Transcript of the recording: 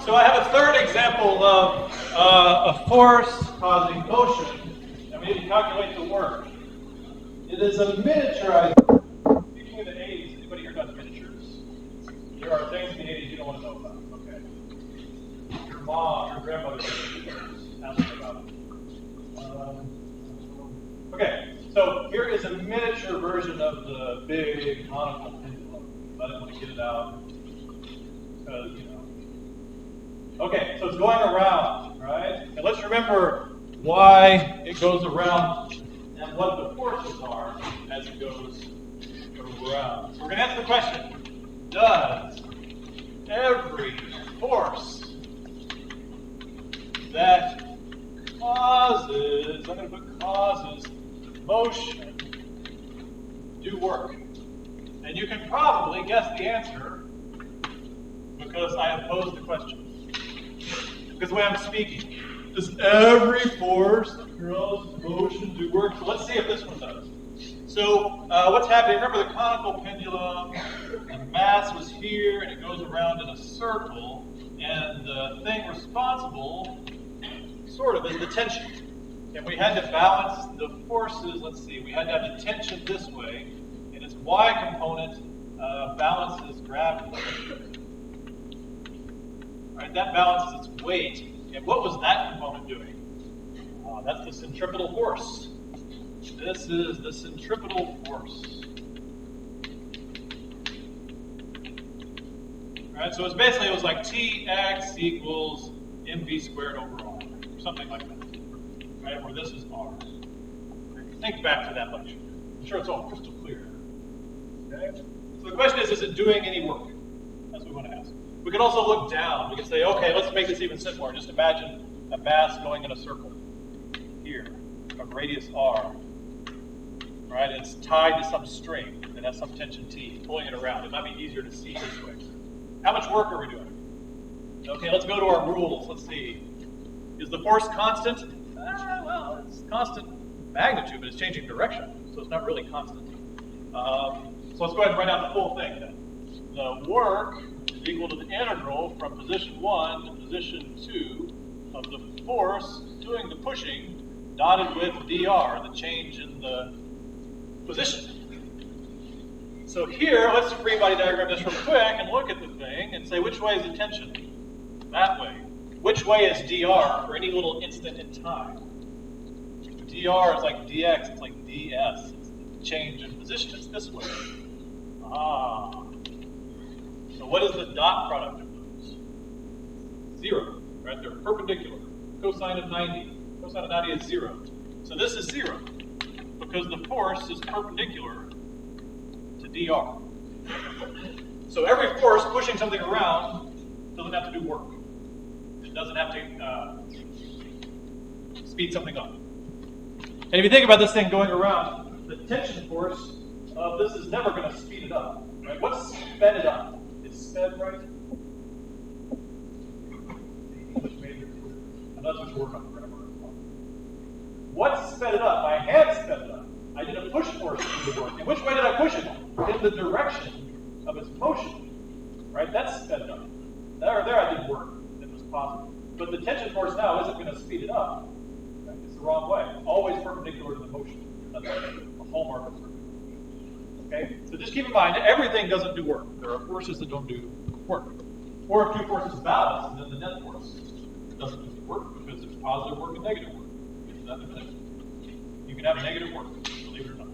So I have a third example of a force causing motion, and we need to calculate the work. It is a miniaturized. Speaking of the 80s, anybody here got miniatures? There are things in the 80s you don't want to know about. Okay. Your mom, your grandmother did miniatures. Ask them about it. Okay, so here is a miniature version of the big conical pendulum. I didn't want to get it out because, you know. Okay, so it's going around, right? And let's remember why it goes around and what the forces are as it goes around. So we're going to answer the question, does every force that causes, I'm going to put causes, motion do work? And you can probably guess the answer because I have posed the question. Because the way I'm speaking, does every force that causes motion do work? So let's see if this one does. So what's happening? Remember the conical pendulum, the mass was here, and it goes around in a circle, and the thing responsible, sort of, is the tension. And we had to balance the forces, let's see, we had to have the tension this way, and its y component balances gravity. Right, that balances its weight. And what was that component doing? That's the centripetal force. This is the centripetal force. Right, so it's basically, it was like Tx equals mv squared over r, or something like that. Right, where this is r. Think back to that lecture. I'm sure it's all crystal clear. Okay? So the question is it doing any work? That's what we want to ask. We can also look down. We can say, okay, let's make this even simpler. Just imagine a mass going in a circle here of radius r. Right? And it's tied to some string that has some tension T, pulling it around. It might be easier to see this way. How much work are we doing? Okay, let's go to our rules. Let's see. Is the force constant? Well, it's constant magnitude, but it's changing direction, so it's not really constant. So let's go ahead and write out the full thing then. The work is equal to the integral from position 1 to position 2 of the force doing the pushing dotted with dr, the change in the position. So here, let's free body diagram this real quick and look at the thing and say which way is the tension? That way. Which way is dr for any little instant in time? Dr is like dx, it's like ds. It's the change in position, it's this way. So what is the dot product of those? 0, right? They're perpendicular. Cosine of 90. Cosine of 90 is 0. So this is 0 because the force is perpendicular to dr. So every force pushing something around doesn't have to do work. It doesn't have to speed something up. And if you think about this thing going around, the tension force of this is never going to speed it up. Right? What sped it up? It's sped, right? English major. And that's what you work on grammar. What sped it up? My hand sped it up. I did a push force to do the work. In which way did I push it? In the direction of its motion. Right? That sped it up. There I did work. It was possible. But the tension force now isn't going to speed it up. Right? It's the wrong way. Always perpendicular to the motion. That's a hallmark of circular motion. Okay? So just keep in mind that everything doesn't do work. There are forces that don't do work. Or if two forces balance, then the net force doesn't do work because there's positive work and negative work. We'll get to that in a minute. You can have negative work, believe it or not.